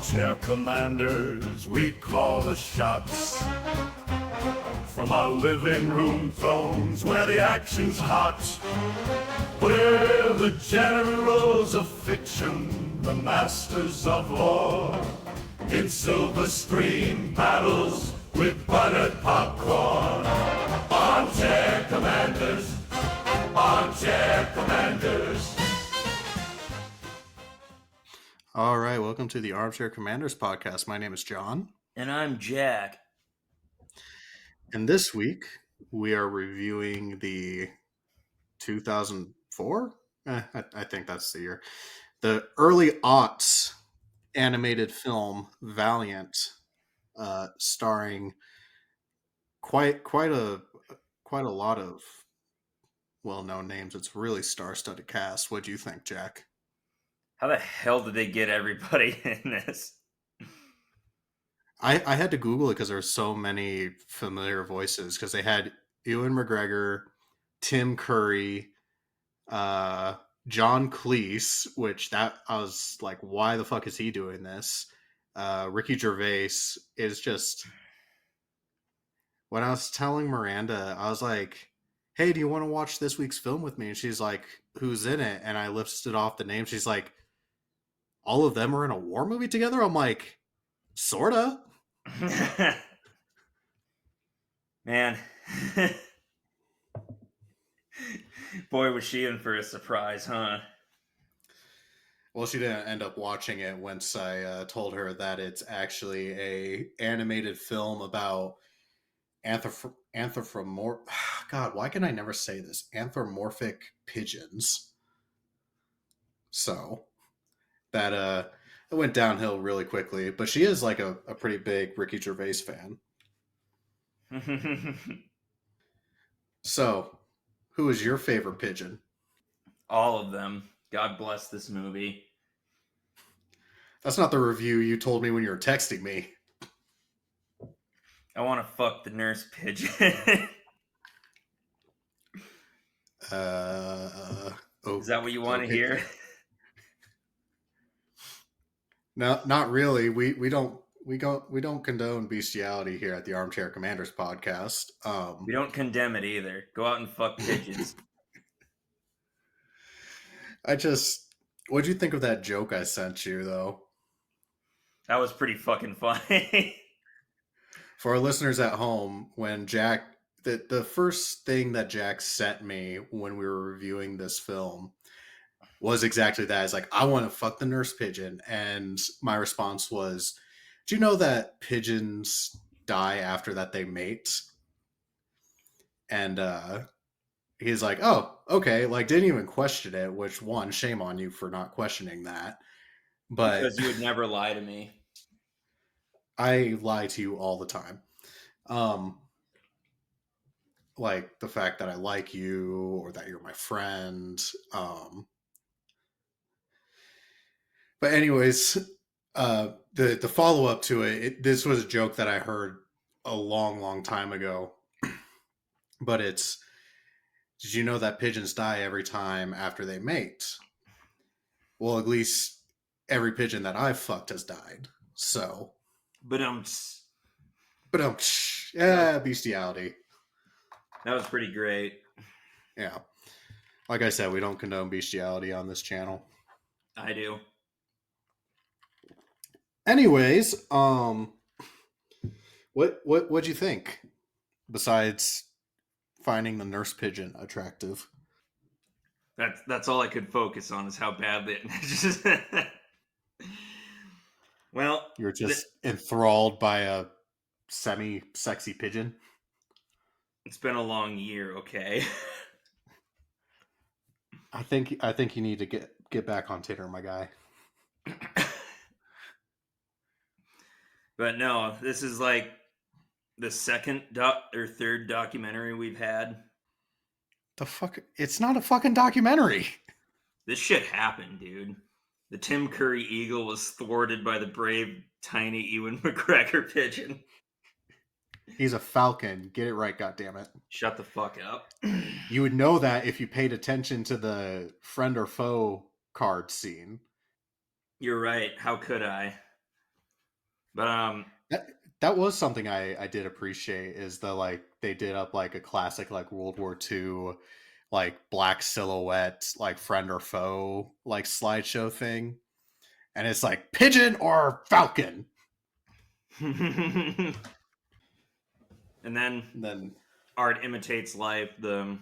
Armchair commanders, we call the shots. From our living room thrones where the action's hot. We're the generals of fiction, the masters of war. In silver screen battles with buttered popcorn. Armchair commanders, armchair commanders. All right, welcome to the Armchair Commanders podcast. My name is John. And I'm Jack. And this week, we are reviewing the 2004? I think that's the year. The early aughts animated film Valiant, starring quite a lot of well-known names. It's really star-studded cast. What do you think, Jack? How the hell did they get everybody in this? I had to Google it because there were so many familiar voices, because they had Ewan McGregor, Tim Curry, John Cleese, which I was like, why the fuck is he doing this? Ricky Gervais is just... When I was telling Miranda, I was like, hey, do you want to watch this week's film with me? And she's like, who's in it? And I listed off the names. She's like, all of them are in a war movie together? I'm like, sorta. Man. Boy, was she in for a surprise, huh? Well, she didn't end up watching it once I told her that it's actually a animated film about God, why can I never say this? Anthropomorphic pigeons. So that it went downhill really quickly, but she is like a pretty big Ricky Gervais fan. So, who is your favorite pigeon? All of them. God bless this movie. That's not the review you told me when you were texting me. I want to fuck the nurse pigeon. Is that what you want to hear? No, not really. We don't condone bestiality here at the Armchair Commanders podcast. We don't condemn it either. Go out and fuck pigeons. What'd you think of that joke I sent you, though? That was pretty fucking funny. For our listeners at home, when Jack, the first thing that Jack sent me when we were reviewing this film was exactly that. It's like, I want to fuck the nurse pigeon. And my response was, do you know that pigeons die after that they mate? And he's like, oh, okay. Like, didn't even question it, which, one, shame on you for not questioning that. But because you would never lie to me. I lie to you all the time. Like the fact that I like you or that you're my friend. But anyways, the follow-up to this was a joke that I heard a long time ago. But it's, did you know that pigeons die every time after they mate? Well, at least every pigeon that I've fucked has died. So... yeah, bestiality. That was pretty great. Yeah. Like I said, we don't condone bestiality on this channel. I do. Anyways, what'd you think? Besides finding the nurse pigeon attractive. That's all I could focus on, is how badly it Well, you're just enthralled by a semi-sexy pigeon. It's been a long year, okay? I think you need to get back on Tinder, my guy. But no, this is like the second or third documentary we've had. The fuck? It's not a fucking documentary. This shit happened, dude. The Tim Curry eagle was thwarted by the brave, tiny Ewan McGregor pigeon. He's a falcon. Get it right, goddammit. Shut the fuck up. You would know that if you paid attention to the friend or foe card scene. You're right. How could I? But That was something I did appreciate is the like they did up like a classic like World War II like black silhouette like friend or foe like slideshow thing, and it's like pigeon or falcon. and then And then art imitates life. The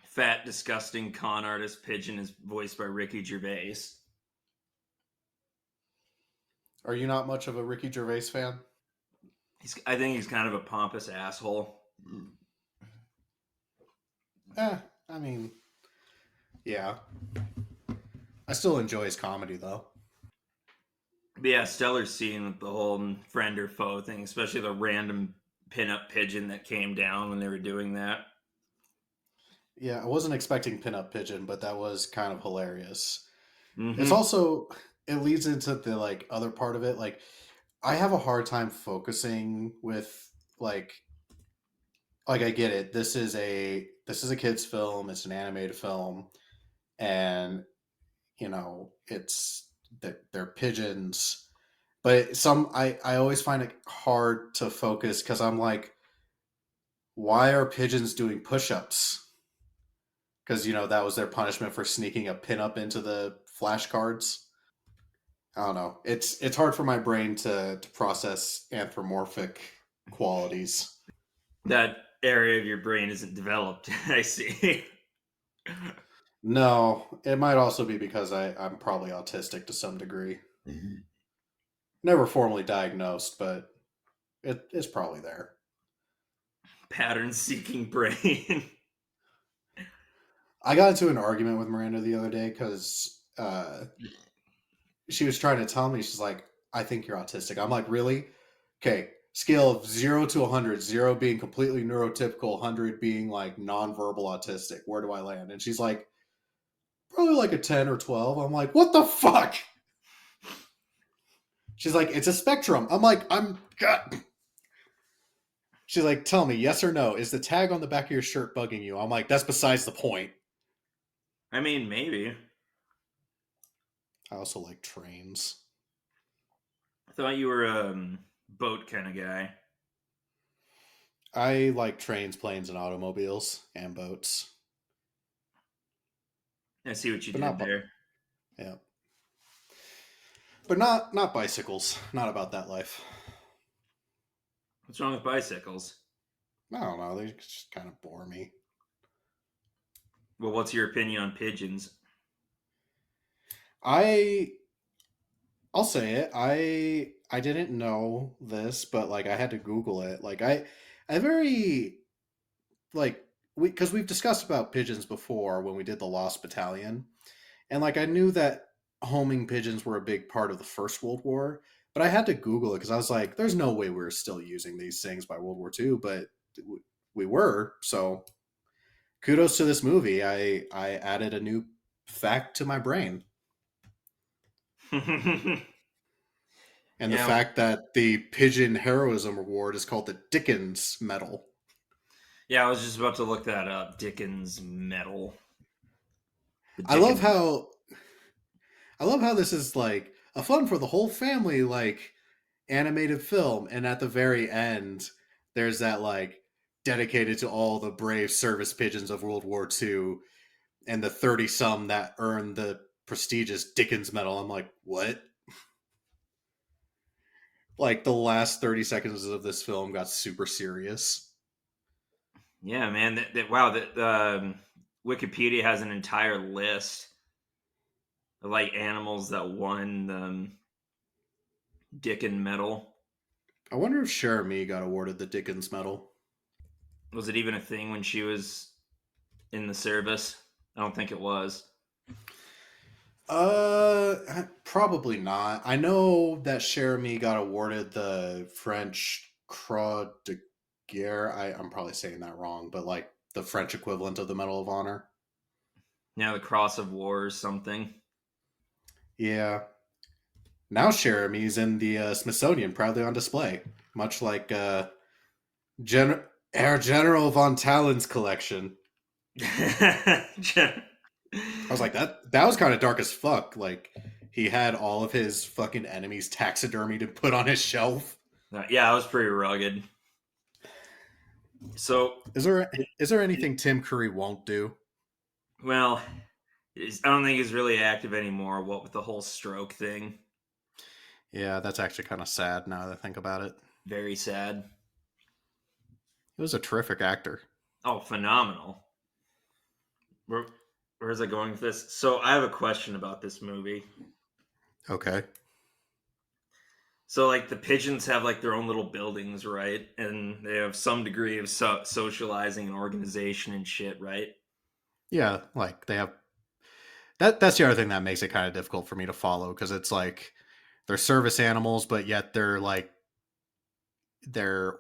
fat, disgusting con artist pigeon is voiced by Ricky Gervais. are you not much of a Ricky Gervais fan? I think he's kind of a pompous asshole. I mean, yeah. I still enjoy his comedy though. But yeah, stellar scene with the whole friend or foe thing, especially the random pinup pigeon that came down when they were doing that. Yeah, I wasn't expecting pinup pigeon, but that was kind of hilarious. It's Mm-hmm. also it leads into the like other part of it. Like I have a hard time focusing with like I get it. This is a kids film. It's an animated film, and it's that they're pigeons. But I always find it hard to focus because I'm like, why are pigeons doing push-ups? Because that was their punishment for sneaking a pinup into the flashcards. I don't know. It's hard for my brain to process anthropomorphic qualities. That area of your brain isn't developed. I see. No, it might also be because I'm probably autistic to some degree. Never formally diagnosed, but it's probably there. Pattern seeking brain. I got into an argument with Miranda the other day because she was trying to tell me, she's like, I think you're autistic. I'm like, really? Okay, scale of 0 to 100, 0 being completely neurotypical, 100 being like nonverbal autistic. Where do I land? And she's like, probably like a 10 or 12. I'm like, what the fuck? She's like, it's a spectrum. I'm like, God. She's like, tell me, yes or no, is the tag on the back of your shirt bugging you? I'm like, that's besides the point. I mean, maybe. I also like trains. I thought you were a boat kind of guy. I like trains, planes, and automobiles and boats, I see what you but did not there. yeah, but not bicycles. Not about that life. What's wrong with bicycles? I don't know. They just kind of bore me. Well, what's your opinion on pigeons? I I'll say it. I didn't know this, but like I had to Google it. Like I very like because we've discussed about pigeons before when we did the Lost Battalion, and like I knew that homing pigeons were a big part of the First World War, but I had to Google it because I was like, "There's no way we're still using these things by World War II," but we were. So kudos to this movie. I added a new fact to my brain, and the yeah, fact that the Pigeon Heroism Award is called the Dickens Medal. yeah. I was just about to look that up. Dickens medal. The I love Dickens. how I love how this is like a fun for the whole family like animated film, and at the very end there's that like dedicated to all the brave service pigeons of World War II and the 30 some that earned the prestigious Dickens Medal. I'm like, what? Like the last 30 seconds of this film got super serious. Yeah, man. Wow. Wikipedia has an entire list of like animals that won the Dickens medal. I wonder if Cher got awarded the Dickens Medal. Was it even a thing when she was in the service? I don't think it was. Probably not. I know that Cher got awarded the French Croix de Guerre. I'm probably saying that wrong, but like the French equivalent of the Medal of Honor. Now the Cross of War or something. Yeah. Now Cherami's in the Smithsonian, proudly on display, much like Herr General von Tallen's collection. I was like, that was kind of dark as fuck. Like he had all of his fucking enemies taxidermied and put on his shelf. Yeah, it was pretty rugged. So, Is there it, is there it, anything Tim Curry won't do? well, I don't think he's really active anymore. What with the whole stroke thing, Yeah, that's actually kind of sad now that I think about it. very sad. He was a terrific actor. Oh, phenomenal. Where, where's I going with this? So, I have a question about this movie. Okay. So, like, the pigeons have like their own little buildings, right? And they have some degree of socializing and organization and shit, right? Yeah, like they have that's the other thing that makes it kind of difficult for me to follow because it's like they're service animals, but yet they're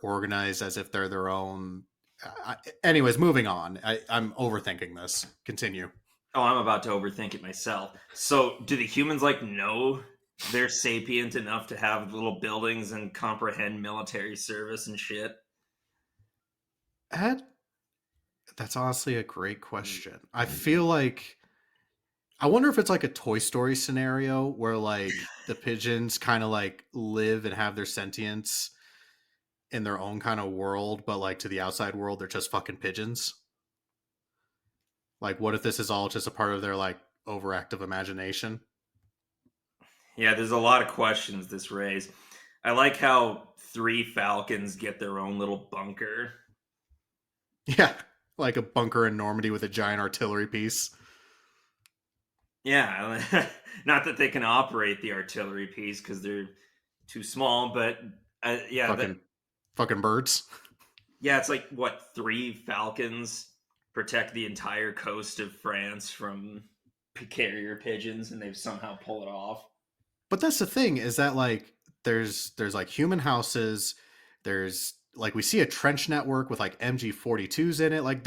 organized as if they're their own. Anyways, moving on. I'm overthinking this. Continue. Oh, I'm about to overthink it myself. So, do the humans like know they're sapient enough to have little buildings and comprehend military service and shit? That, that's honestly a great question. I feel like I wonder if it's like a Toy Story scenario where like the pigeons kind of like live and have their sentience in their own kind of world, but like to the outside world, they're just fucking pigeons. Like, what if this is all just a part of their like overactive imagination? Yeah, there's a lot of questions this raised. I like how three falcons get their own little bunker. Yeah, like a bunker in Normandy with a giant artillery piece. Yeah, not that they can operate the artillery piece because they're too small, but yeah, Fucking fucking birds. yeah, it's like what, three falcons protect the entire coast of France from carrier pigeons, and they've somehow pulled it off. But that's the thing is that like there's like human houses, there's like we see a trench network with like MG42s in it. Like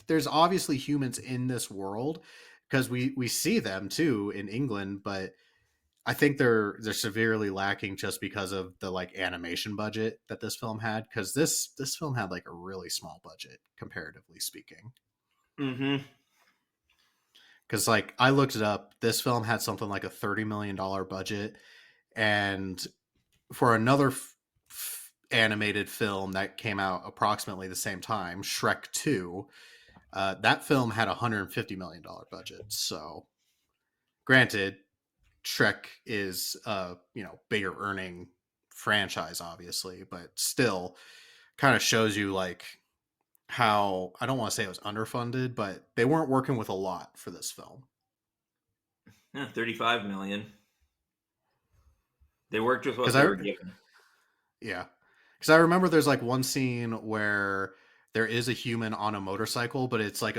there's obviously humans in this world because we see them too in England, but I think they're severely lacking just because of the like animation budget that this film had because this film had like a really small budget comparatively speaking. Mm-hmm. Because like I looked it up, this film had something like a $30 million budget, and for another animated film that came out approximately the same time, Shrek 2, that film had a $150 million budget. So, granted, Shrek is bigger earning franchise, obviously, but still kind of shows you like how I don't want to say it was underfunded, but they weren't working with a lot for this film. Yeah, 35 million. They worked with what Because they I were given. Yeah. Because I remember there's like one scene where there is a human on a motorcycle, but it's like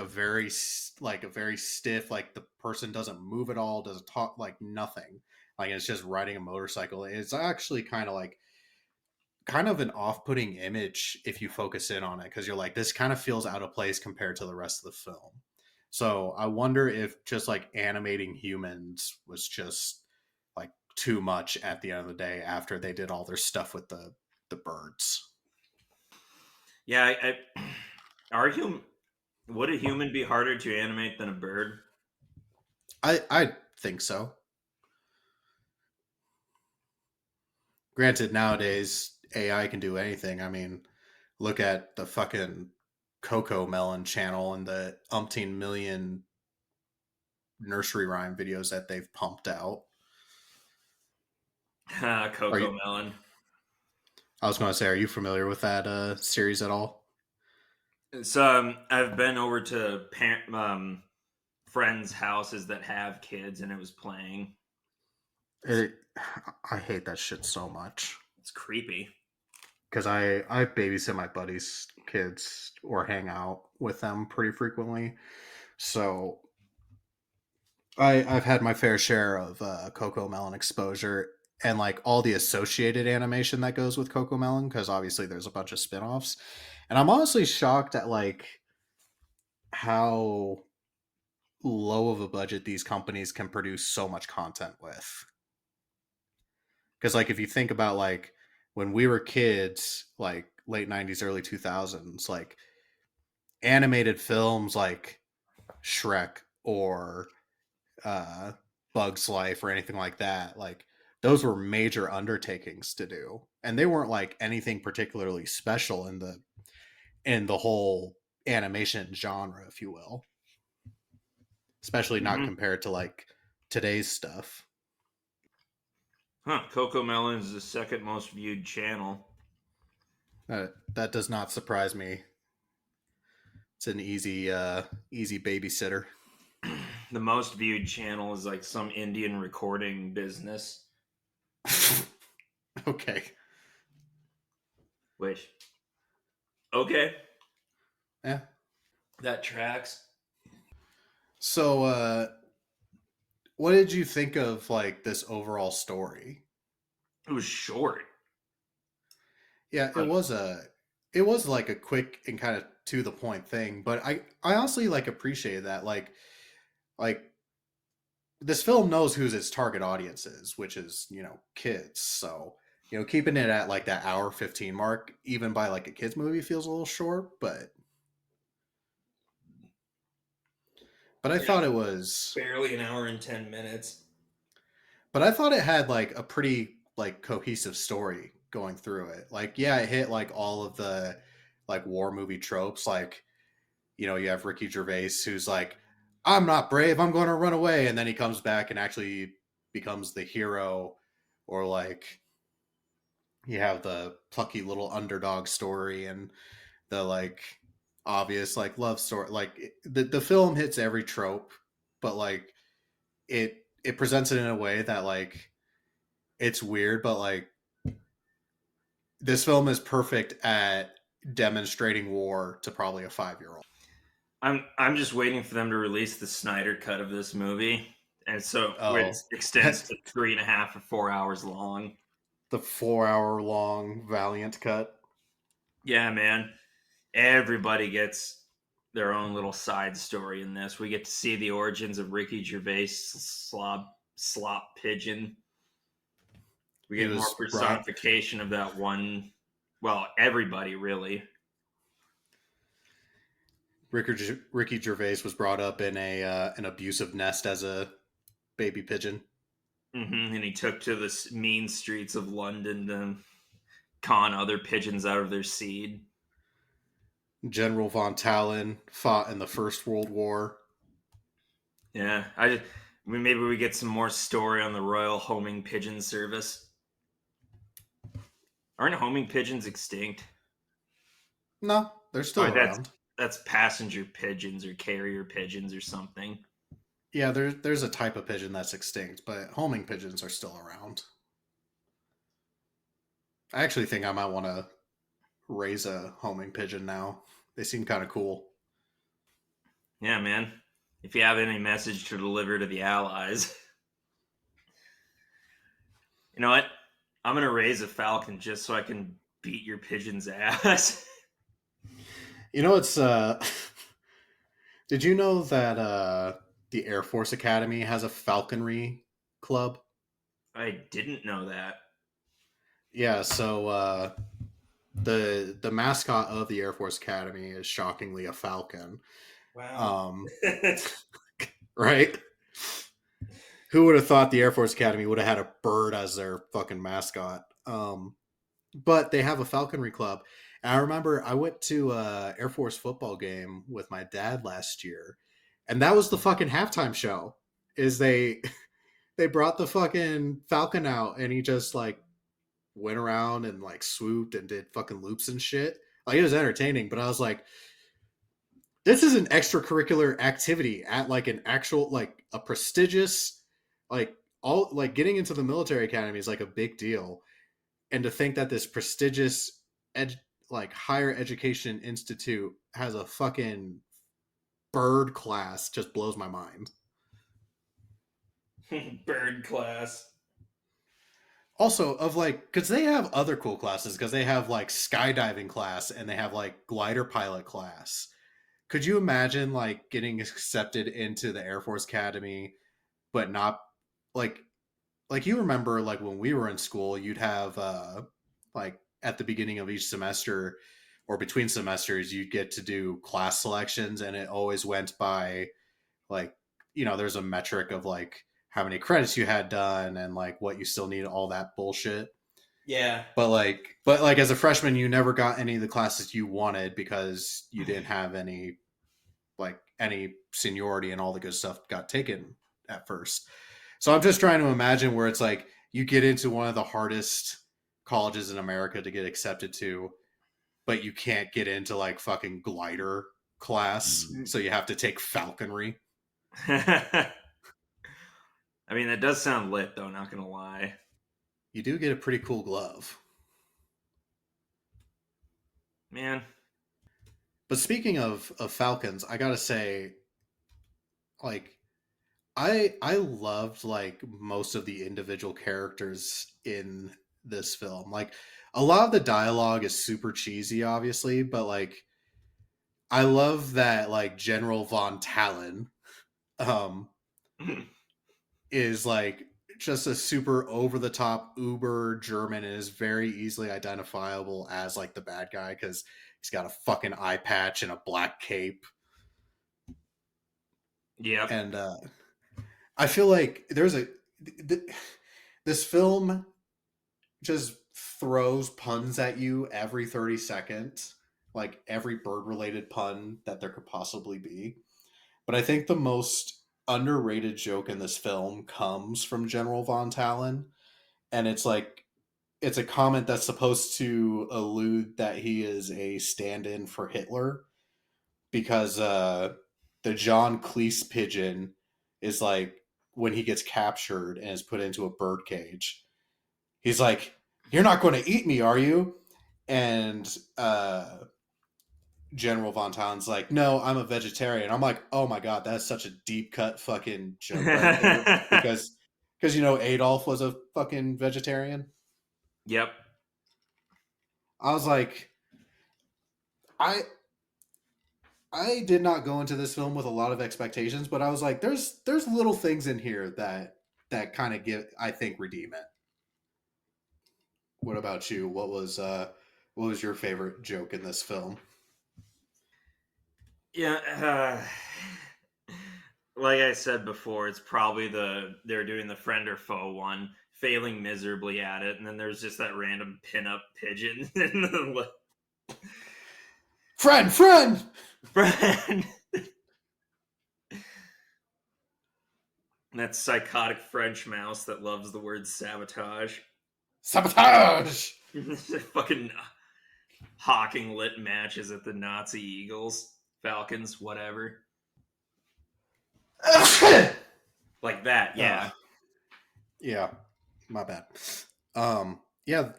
like a very stiff, like the person doesn't move at all, doesn't talk, like nothing. Like it's just riding a motorcycle. It's actually kind of an off-putting image if you focus in on it because you're like, this kind of feels out of place compared to the rest of the film. So I wonder if just like animating humans was just like too much at the end of the day after they did all their stuff with the birds. Yeah, would a human be harder to animate than a bird? I think so. Granted, nowadays AI can do anything. I mean, look at the fucking Coco Melon channel and the umpteen million nursery rhyme videos that they've pumped out. Are you? Coco Melon. I was going to say, are you familiar with that series at all? So I've been over to friends' houses that have kids, and it was playing. It, I hate that shit so much It's creepy. because I babysit my buddies' kids or hang out with them pretty frequently, so I've had my fair share of Coco Melon exposure and like all the associated animation that goes with Coco Melon because obviously there's a bunch of spin-offs, and I'm honestly shocked at like how low of a budget these companies can produce so much content with. Because like if you think about like when we were kids, like late '90s, early 2000s, like animated films like Shrek or Bug's Life or anything like that. Like those were major undertakings to do, and they weren't like anything particularly special in the whole animation genre, if you will. Especially not Hmm. compared to like today's stuff. Huh? Coco Melon is the second most viewed channel. That does not surprise me. It's an easy babysitter. The most viewed channel is like some Indian recording business. Okay. Which, okay, Yeah. that tracks. So, what did you think of like this overall story? It was short, Yeah, but it was like a quick and kind of to the point thing, but I honestly like appreciate that. Like this film knows who's its target audience is, which is, kids. So, keeping it at like that hour 15 mark, even by like a kids movie feels a little short, but I yeah, thought it was barely an hour and 10 minutes. but I thought it had like a pretty like cohesive story going through it. Like, yeah, it hit like all of the like war movie tropes. Like, you have Ricky Gervais who's like, I'm not brave, I'm going to run away. And then he comes back and actually becomes the hero. Or like, you have the plucky little underdog story and the like obvious like love story. Like, the film hits every trope, but like it presents it in a way that like it's weird, but like this film is perfect at demonstrating war to probably a 5-year-old. I'm just waiting for them to release the Snyder cut of this movie, and so where it Oh, extends to 3.5 or 4 hours long. the 4 hour long Valiant cut. Yeah, man. Everybody gets their own little side story in this. We get to see the origins of Ricky Gervais slop pigeon. We He get more was brought personification of that one. Well, everybody really. Ricky Gervais was brought up in a an abusive nest as a baby pigeon. And he took to the mean streets of London to con other pigeons out of their seed. General von Talon fought in the First World War. Yeah, I mean, maybe we get some more story on the Royal Homing Pigeon Service. Aren't homing pigeons extinct? No, they're Or still that's around. that's passenger pigeons or carrier pigeons or something. Yeah, there's a type of pigeon that's extinct, but homing pigeons are still around. I actually think I might want to raise a homing pigeon now. They seem kind of cool. Yeah, man. If you have any message to deliver to the Allies, you know what? I'm gonna raise a falcon just so I can beat your pigeon's ass. It's did you know that the Air Force Academy has a falconry club? I didn't know that. Yeah, so the mascot of the Air Force Academy is shockingly a falcon. Wow. Um, right? Who would have thought the Air Force Academy would have had a bird as their fucking mascot? But they have a falconry club. And I remember I went to a Air Force football game with my dad last year, and that was the fucking halftime show. Is they brought the fucking falcon out, and he just like went around and like swooped and did fucking loops and shit. Like it was entertaining, but I was like, this is an extracurricular activity at like an actual like a prestigious like all like getting into the military academy is like a big deal, and to think that this prestigious like higher education institute has a fucking bird class just blows my mind. Bird class. Also, of like, because they have other cool classes, because they have like skydiving class and they have like glider pilot class. Could you imagine like getting accepted into the Air Force Academy, but not like you remember like when we were in school, you'd have like at the beginning of each semester or between semesters, you'd get to do class selections, and it always went by like there's a metric of like how many credits you had done and like what you still need, all that bullshit. Yeah. But as a freshman, you never got any of the classes you wanted because you didn't have any seniority, and all the good stuff got taken at first. So I'm just trying to imagine where it's like you get into one of the hardest colleges in America to get accepted to, but you can't get into like fucking glider class, so you have to take falconry. I mean, that does sound lit, though, not gonna lie. You do get a pretty cool glove. Man. But speaking of falcons, I gotta say, like, I loved like most of the individual characters in this film. Like a lot of the dialogue is super cheesy, obviously, but like I love that like General Von Talon um is like just a super over the top uber German and is very easily identifiable as like the bad guy because he's got a fucking eye patch and a black cape. Yep. And I feel like this film just throws puns at you every 30 seconds, like every bird related pun that there could possibly be. But I think the most underrated joke in this film comes from General Von Talon. And it's a comment that's supposed to allude that he is a stand in for Hitler because the John Cleese pigeon is like when he gets captured and is put into a bird cage. He's like, "You're not going to eat me, are you?" And General Von Talon's like, "No, I'm a vegetarian." I'm like, "Oh my god, that's such a deep cut fucking joke right there," because Adolf was a fucking vegetarian. Yep. I was like, I I did not go into this film with a lot of expectations, but I was like, there's little things in here that kind of I think redeem it. What about you? What was your favorite joke in this film? Yeah. Like I said before, it's probably they're doing the friend or foe one, failing miserably at it, and then there's just that random pinup pigeon in the Friend. friend. That psychotic French mouse that loves the word sabotage. Sabotage. Fucking hawking lit matches at the Nazi Eagles, Falcons, whatever. Like that, yeah. Yeah, my bad. Yeah,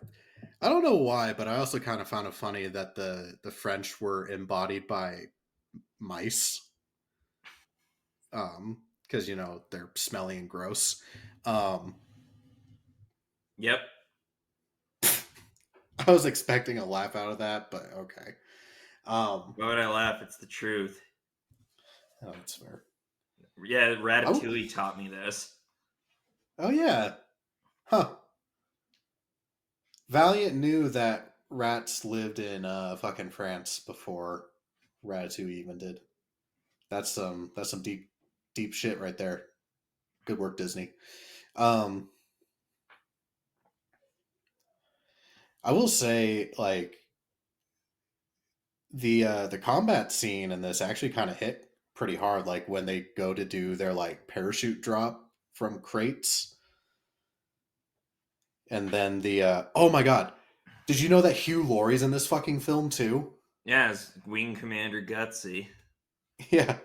I don't know why, but I also kind of found it funny that the French were embodied by mice. Because they're smelly and gross. Yep. I was expecting a laugh out of that, but okay. Why would I laugh? It's the truth. Oh, that's fair. Yeah, Ratatouille taught me this. Oh yeah, huh? Valiant knew that rats lived in fucking France before Ratatouille even did. That's some deep shit right there. Good work, Disney. Um, I will say, like the combat scene in this actually kind of hit pretty hard. Like when they go to do their like parachute drop from crates, and then the oh my god, did you know that Hugh Laurie's in this fucking film too? Yeah, it's Wing Commander Gutsy. Yeah,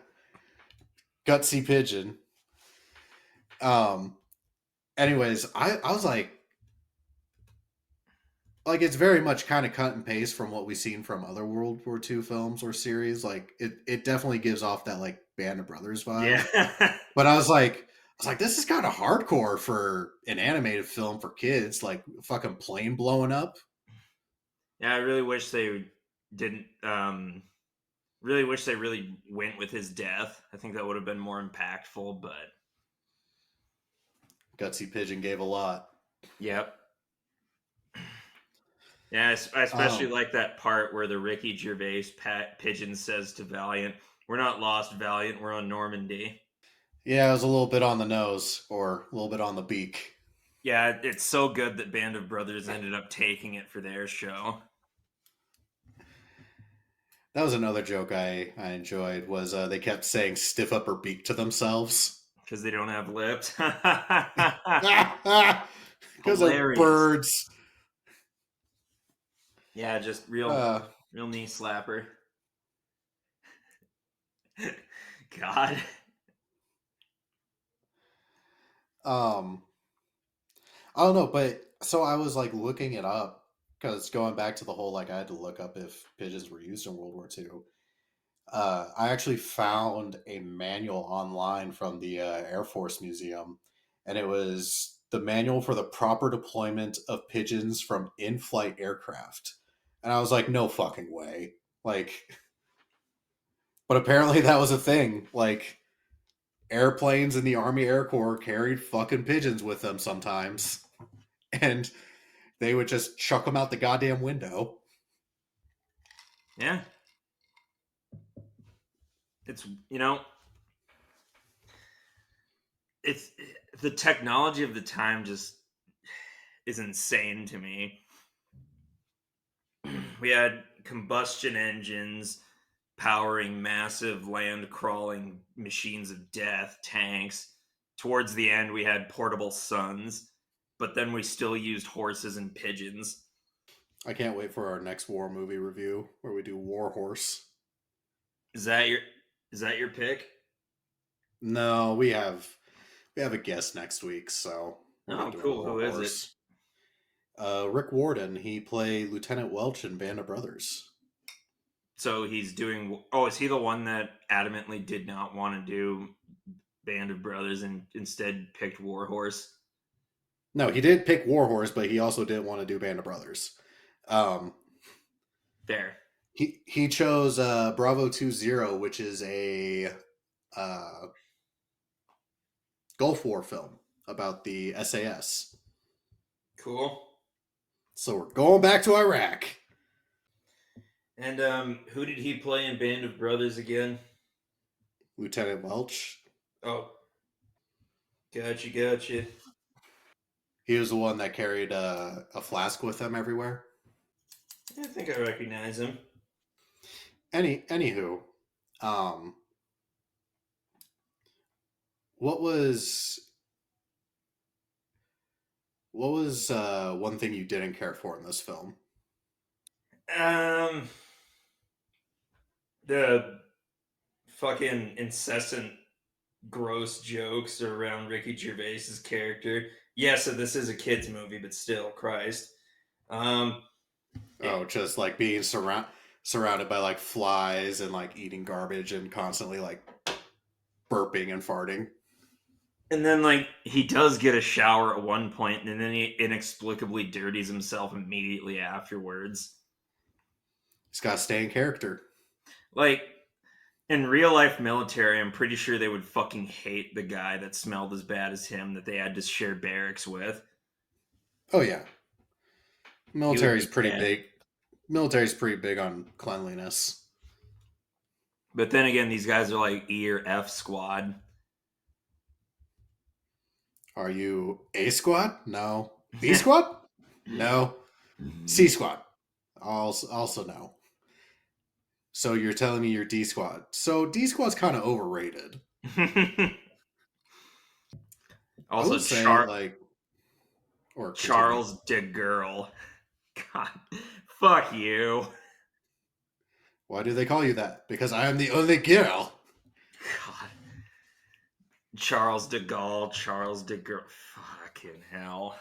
gutsy pigeon. Um. Anyways, I was like it's very much kind of cut and paste from what we've seen from other World War II films or series. Like it definitely gives off that like Band of Brothers vibe. Yeah. But I was like, this is kind of hardcore for an animated film for kids, like fucking plane blowing up. Yeah, I really wish they didn't really wish they really went with his death. I think that would have been more impactful, but Gutsy Pigeon gave a lot. yep. Yeah, I especially Um, like that part where the Ricky Gervais pigeon says to Valiant, "We're not lost, Valiant. We're on Normandy." Yeah, it was a little bit on the nose or a little bit on the beak. Yeah, it's so good that Band of Brothers ended up taking it for their show. That was another joke I enjoyed was they kept saying stiff upper beak to themselves. Because they don't have lips. Because they're Hilarious. birds. Yeah, just real Uh, real knee slapper. God. um, I don't know, but so I was like looking it up because going back to the whole like I had to look up if pigeons were used in World War II. I actually found a manual online from the Air Force Museum, and it was the manual for the proper deployment of pigeons from in-flight aircraft. And I was like, no fucking way. Like, but apparently that was a thing. Like, airplanes in the Army Air Corps carried fucking pigeons with them sometimes, and they would just chuck them out the goddamn window. Yeah. It's it's the technology of the time just is insane to me. We had combustion engines powering massive land crawling machines of death, tanks. Towards the end, we had portable suns, but then we still used horses and pigeons. I can't wait for our next war movie review where we do War Horse. Is that your is that your pick? No, we have a guest next week, so we're not Oh, doing cool. War Who is it? Horse. Rick Warden, he played Lieutenant Welch in Band of Brothers. So he's doing. Oh, is he the one that adamantly did not want to do Band of Brothers and instead picked Warhorse? No, he did pick War Horse, but he also didn't want to do Band of Brothers. Um, There. he chose Bravo 20, which is a uh, Gulf War film about the SAS. Cool. So we're going back to Iraq. And who did he play in Band of Brothers again? Lieutenant Welch. Oh, gotcha. He was the one that carried a flask with him everywhere. I think I recognize him. Anywho, um, what was one thing you didn't care for in this film? Um, the fucking incessant gross jokes around Ricky Gervais's character. Yeah, so this is a kids movie, but still, Christ. Um, it, Oh, just like being surrounded by like flies and like eating garbage and constantly like burping and farting. and then like he does get a shower at one point, and then he inexplicably dirties himself immediately afterwards. He's got to stay in character. Like in real life military, I'm pretty sure they would fucking hate the guy that smelled as bad as him that they had to share barracks with. Oh yeah, He would military's be pretty dead. big. Military's pretty big on cleanliness. But then again, these guys are like E or F squad. Are you A squad? No. B squad? No. C squad? Also no. So you're telling me you're D squad? So D squad's kind of overrated. I Also, would say like, or continue. Charles de Girl. God, fuck you. Why do they call you that? Because I am the only girl. God. Charles de Gaulle, Charles de Girl. Fucking hell.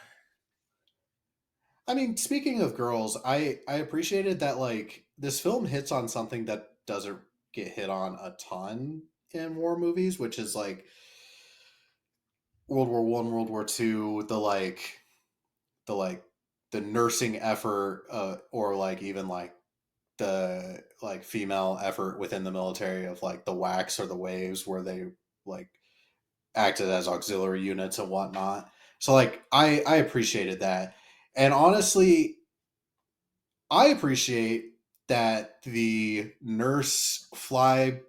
I mean, speaking of girls, I appreciated that like this film hits on something that doesn't get hit on a ton in war movies, which is like World War One, World War Two, the like the nursing effort, or like even like the like female effort within the military of like the wax or the waves where they like acted as auxiliary units and whatnot. So like I appreciated that. And honestly, I appreciate that the nurse flyboy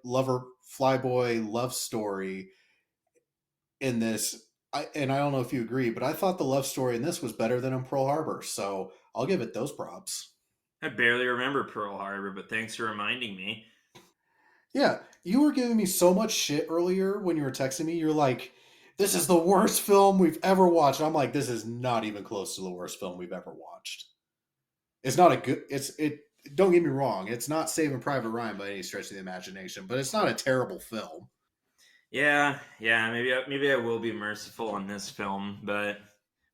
love story in this. And I don't know if you agree, but I thought the love story in this was better than in Pearl Harbor. So I'll give it those props. I barely remember Pearl Harbor, but thanks for reminding me. Yeah, you were giving me so much shit earlier when you were texting me. You're like, "This is the worst film we've ever watched." I'm like, "This is not even close to the worst film we've ever watched." It's not a good. It. Don't get me wrong. It's not Saving Private Ryan by any stretch of the imagination, but it's not a terrible film. Yeah, maybe I will be merciful on this film, but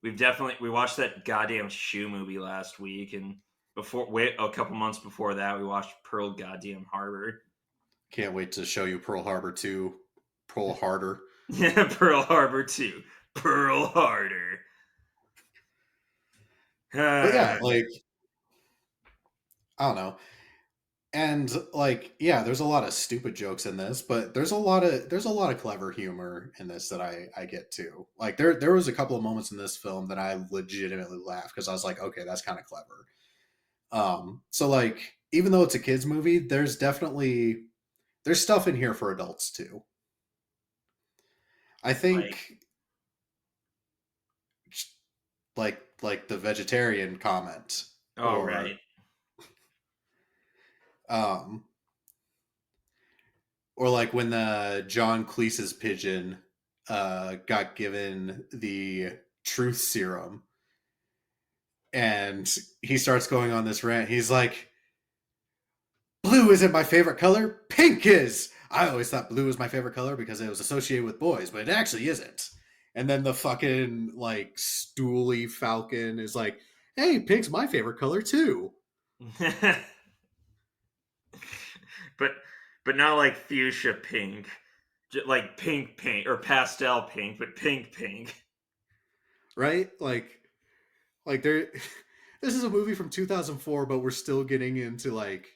we watched that goddamn shoe movie last week, and a couple months before that we watched Pearl goddamn Harbor. Can't wait to show you Pearl Harbor 2, Pearl Harder. Yeah, Pearl Harbor 2, Pearl Harder. But yeah, like I don't know. And like yeah, there's a lot of stupid jokes in this, but there's a lot of clever humor in this that I get too. Like there was a couple of moments in this film that I legitimately laughed because I was like, okay, that's kind of clever. So like even though it's a kids movie, there's stuff in here for adults too. I like, think like the vegetarian comment oh or right. um or like when the John Cleese's pigeon got given the truth serum and he starts going on this rant. He's like, blue isn't my favorite color, pink is. I always thought blue was my favorite color because it was associated with boys, but it actually isn't. And then the fucking like stooly falcon is like, hey, pink's my favorite color too. but but not like fuchsia pink, like pink or pastel pink, but pink. Right? Like there this is a movie from 2004, but we're still getting into like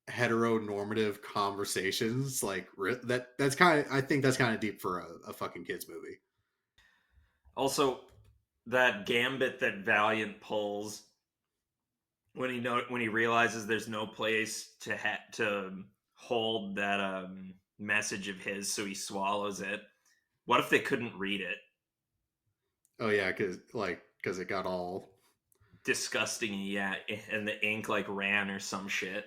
heteronormative conversations. Like that's kind of I think that's kind of deep for a fucking kids movie. Also, that gambit that Valiant pulls when he realizes there's no place to hold that message of his, so he swallows it. What if they couldn't read it? Oh yeah, because it got all Disgusting, yeah, and the ink like ran or some shit.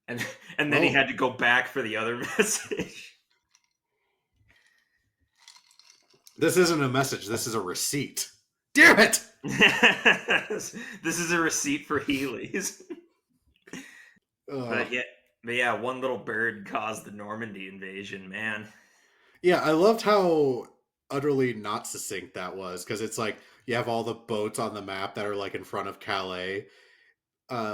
And and then he had to go back for the other message. This isn't a message. This is a receipt. Damn it! This is a receipt for Healy's. But yeah, one little bird caused the Normandy invasion, man. Yeah, I loved how utterly not succinct that was because it's like you have all the boats on the map that are like in front of Calais,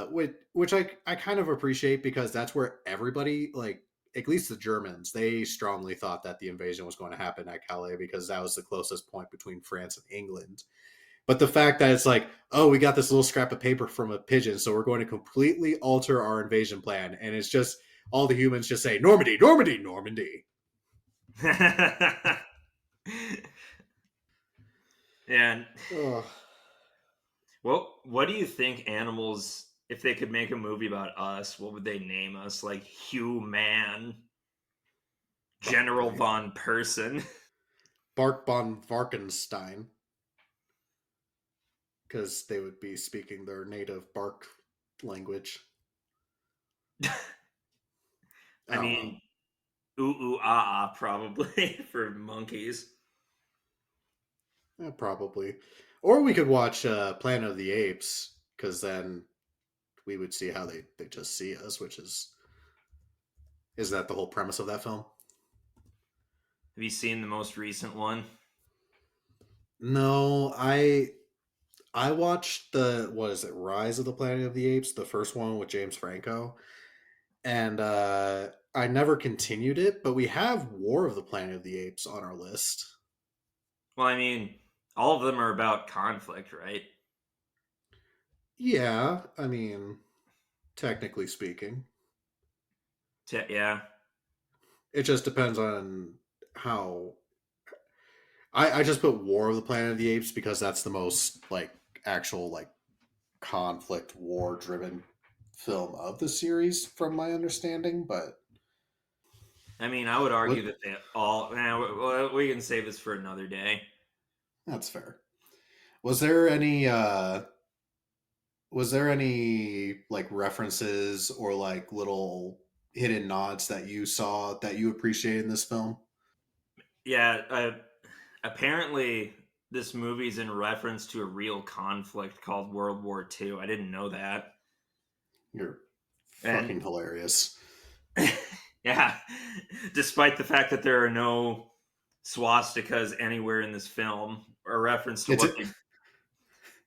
which I kind of appreciate because that's where everybody like at least the Germans they strongly thought that the invasion was going to happen at Calais because that was the closest point between France and England. But the fact that it's like, oh, we got this little scrap of paper from a pigeon, so we're going to completely alter our invasion plan, and it's just all the humans just say Normandy, Normandy, Normandy. And Ugh. well, what do you think animals, if they could make a movie about us, what would they name us? Like Hugh Man, General Von Person. Bark von Varkenstein. Because they would be speaking their native bark language. I mean, ooh ooh ah ah probably for monkeys. Yeah, probably. Or we could watch Planet of the Apes, because then we would see how they just see us, which is that the whole premise of that film? Have you seen the most recent one? No, I watched the what is it, Rise of the Planet of the Apes, the first one with James Franco, and I never continued it, but we have War of the Planet of the Apes on our list. Well, I mean, all of them are about conflict, right? Yeah, I mean, technically speaking. Yeah. It just depends on how. I just put War of the Planet of the Apes because that's the most like actual like conflict war driven film of the series from my understanding, but I mean, I would argue What? that they all. We can save this for another day. That's fair. Was there any? Was there any like references or like little hidden nods that you saw that you appreciated in this film? Yeah, apparently this movie's in reference to a real conflict called World War II. I didn't know that. You're And fucking hilarious. yeah, despite the fact that there are no swastikas anywhere in this film, It's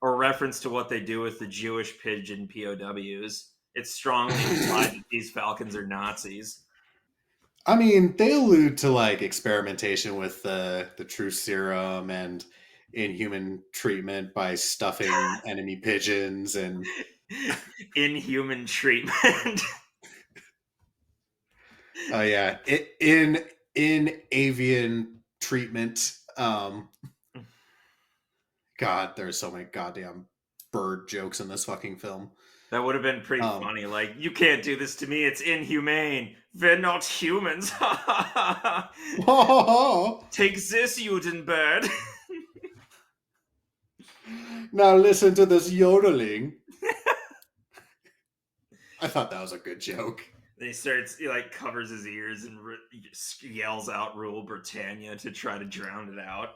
or reference to what they do with the Jewish pigeon POWs, it's strongly implied that these falcons are Nazis. I mean, they allude to like experimentation with the true serum and inhuman treatment by stuffing enemy pigeons and Inhuman treatment. oh yeah, in avian treatment. God, there's so many goddamn bird jokes in this fucking film. That would have been pretty Um, funny. Like, you can't do this to me. It's inhumane. We're not humans. Take this, Judenbird. now listen to this yodeling. I thought that was a good joke. He starts, he like covers his ears and yells out "Rule Britannia" to try to drown it out.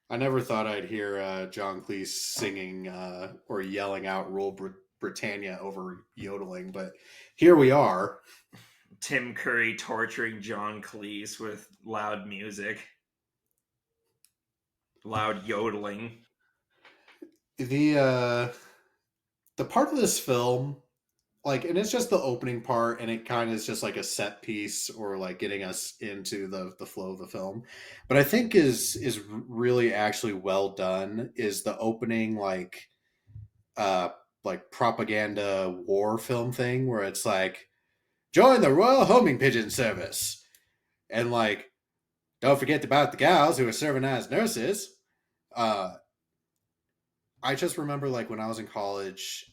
I never thought I'd hear John Cleese singing or yelling out "Rule Britannia" over yodeling, but here we are. Tim Curry torturing John Cleese with loud music, loud yodeling. The part of this film, like, and it's just the opening part, and it kind of is just like a set piece or like getting us into the flow of the film. But I think is really actually well done. Is the opening uh like propaganda war film thing where it's like join the Royal Homing Pigeon Service and like don't forget about the gals who are serving as nurses. Uh, I just remember like when I was in college,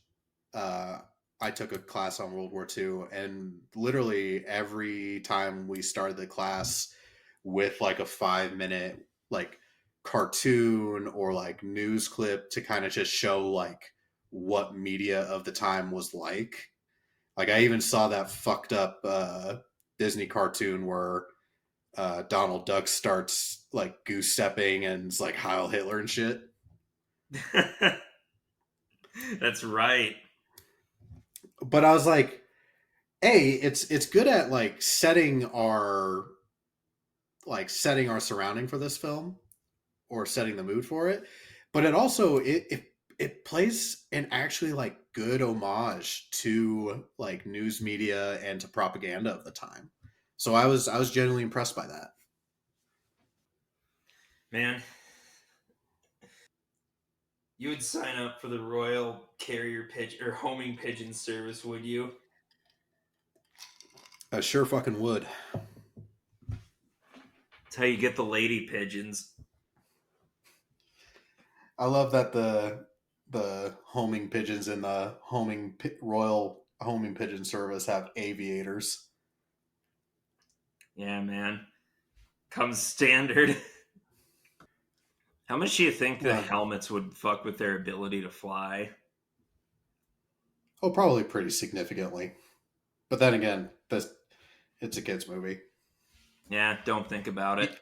uh, I took a class on World War II, and literally every time we started the class with like a 5 minute like cartoon or like news clip to kind of just show like what media of the time was like. Like I even saw that fucked up Disney cartoon where Donald Duck starts like goose stepping and it's like Heil Hitler and shit. That's right. But I was like, hey, it's good at setting our surrounding for this film or setting the mood for it. But it also it plays an actually like good homage to like news media and to propaganda of the time. So I was genuinely impressed by that. Man, you would sign up for the Royal Carrier Pigeon or Homing Pigeon Service, would you? I sure fucking would. That's how you get the lady pigeons. I love that the homing pigeons in the Royal Homing Pigeon Service have aviators. Yeah, man. Comes standard. How much do you think the Uh, helmets would fuck with their ability to fly? oh, probably pretty significantly. But then again, it's a kids movie. Yeah, don't think about it.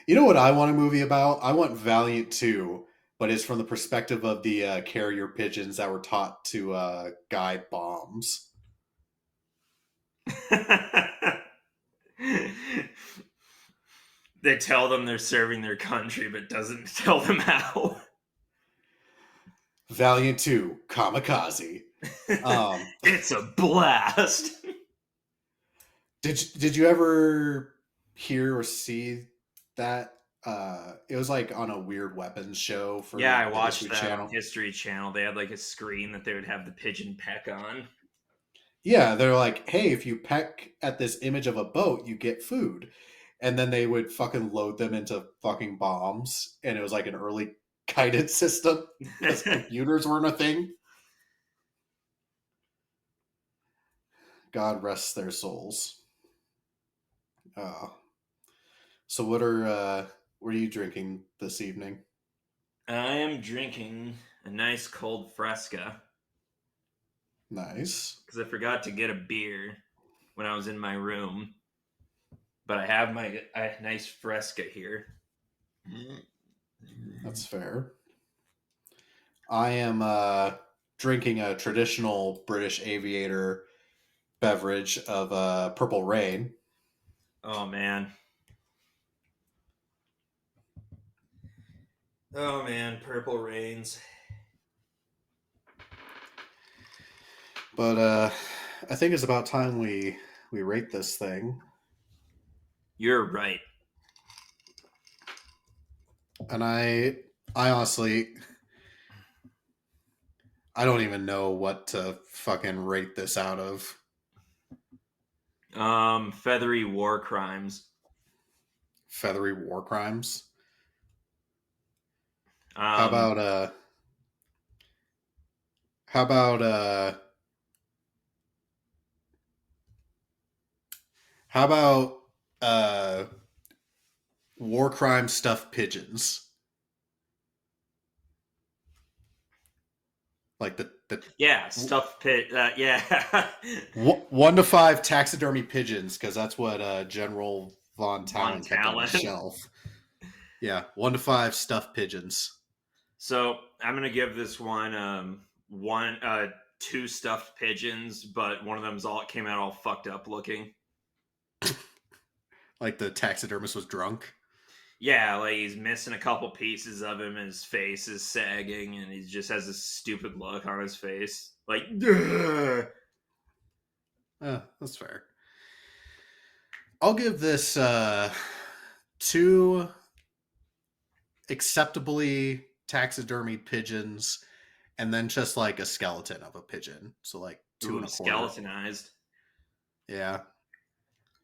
You know what I want a movie about? I want Valiant 2, but it's from the perspective of the carrier pigeons that were taught to guide bombs. They tell them they're serving their country, but doesn't tell them how. Valiant 2, Kamikaze. It's a blast. Did you ever hear or see that? It was like on a Weird Weapons show for Yeah, I the watched History that on Channel. History Channel. They had like a screen that they would have the pigeon peck on. Yeah, they're like, hey, if you peck at this image of a boat, you get food. And then they would fucking load them into fucking bombs. And it was like an early guidance system because computers weren't a thing. God rest their souls. So what are you drinking this evening? I am drinking a nice cold Fresca Nice. because I forgot to get a beer when I was in my room, but I have my nice Fresca here. That's fair. I am drinking a traditional British aviator beverage of Purple Rain. Oh man. Oh man, Purple Rains. But I think it's about time we rate this thing. You're right. And I honestly I don't even know what to fucking rate this out of. Feathery war crimes. Feathery war crimes. How Um, about how about uh how about uh war crime stuffed pigeons? Like the yeah, stuffed pit. Yeah, 1 to 5 taxidermy pigeons, because that's what General Von Von Talon kept on his Talon. shelf. Yeah, 1 to 5 stuffed pigeons. So I'm gonna give this one two stuffed pigeons, but one of them's all came out all fucked up looking. Like the taxidermist was drunk. Yeah, like he's missing a couple pieces of him, and his face is sagging, and he just has this stupid look on his face, like. Ugh. That's fair. I'll give this 2 acceptably taxidermy pigeons, and then just like a skeleton of a pigeon. So like 2 1/4. Skeletonized. Yeah.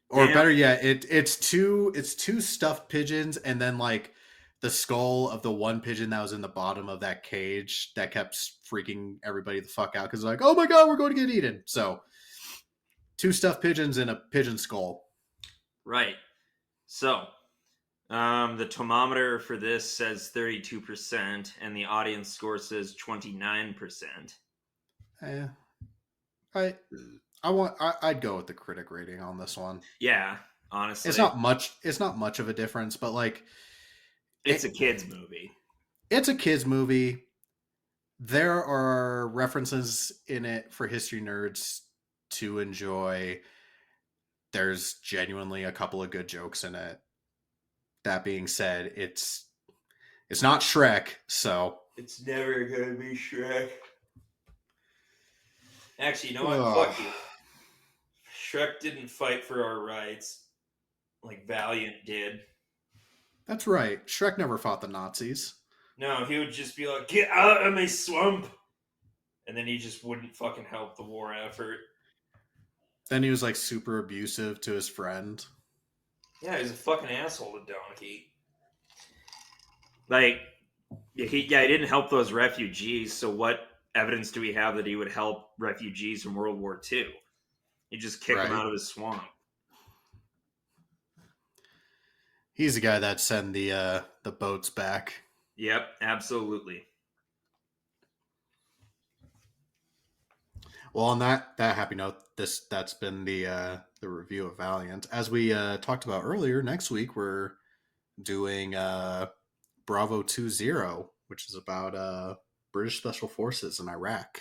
Or Damn. better yet, it's two stuffed pigeons, and then like the skull of the one pigeon that was in the bottom of that cage that kept freaking everybody the fuck out because like, oh my god, we're going to get eaten. So 2 stuffed pigeons and a pigeon skull. Right. So, the tomometer for this says 32%, and the audience score says 29%. Yeah, I'd go with the critic rating on this one. Yeah, honestly, It's not much. It's not much of a difference, but like, it's a kids movie. It's a kids movie. There are references in it for history nerds to enjoy. There's genuinely a couple of good jokes in it. That being said, it's not Shrek, so It's never gonna be Shrek. Actually, you know what? Fuck you. Shrek didn't fight for our rights like Valiant did. That's right. Shrek never fought the Nazis. No, he would just be like, "Get out of my swamp," and then he just wouldn't fucking help the war effort. Then he was like super abusive to his friend. Yeah, he's a fucking asshole to Donkey. Like, he didn't help those refugees, so what evidence do we have that he would help refugees from World War II? He just kicked them out of his swamp. He's the guy that sent the boats back. Yep, absolutely. Well, on that happy note, that's been the review of Valiant. As we talked about earlier, next week we're doing Bravo 20, which is about British Special Forces in Iraq.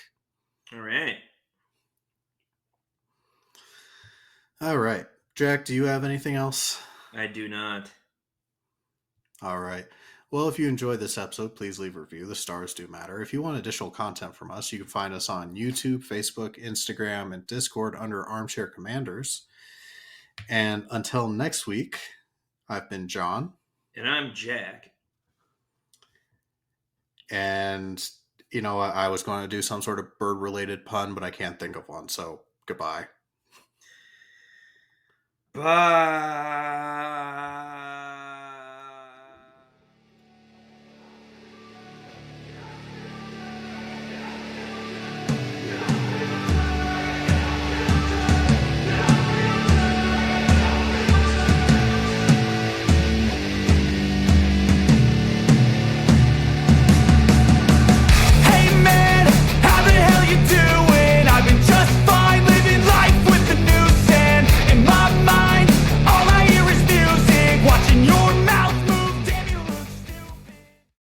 All right. All right. Jack, do you have anything else? I do not. All right. Well, if you enjoyed this episode, please leave a review. The stars do matter. If you want additional content from us, you can find us on YouTube, Facebook, Instagram, and Discord under Armchair Commanders. And until next week, I've been John. And I'm Jack. And, you know, I was going to do some sort of bird-related pun, but I can't think of one. So, goodbye. Bye.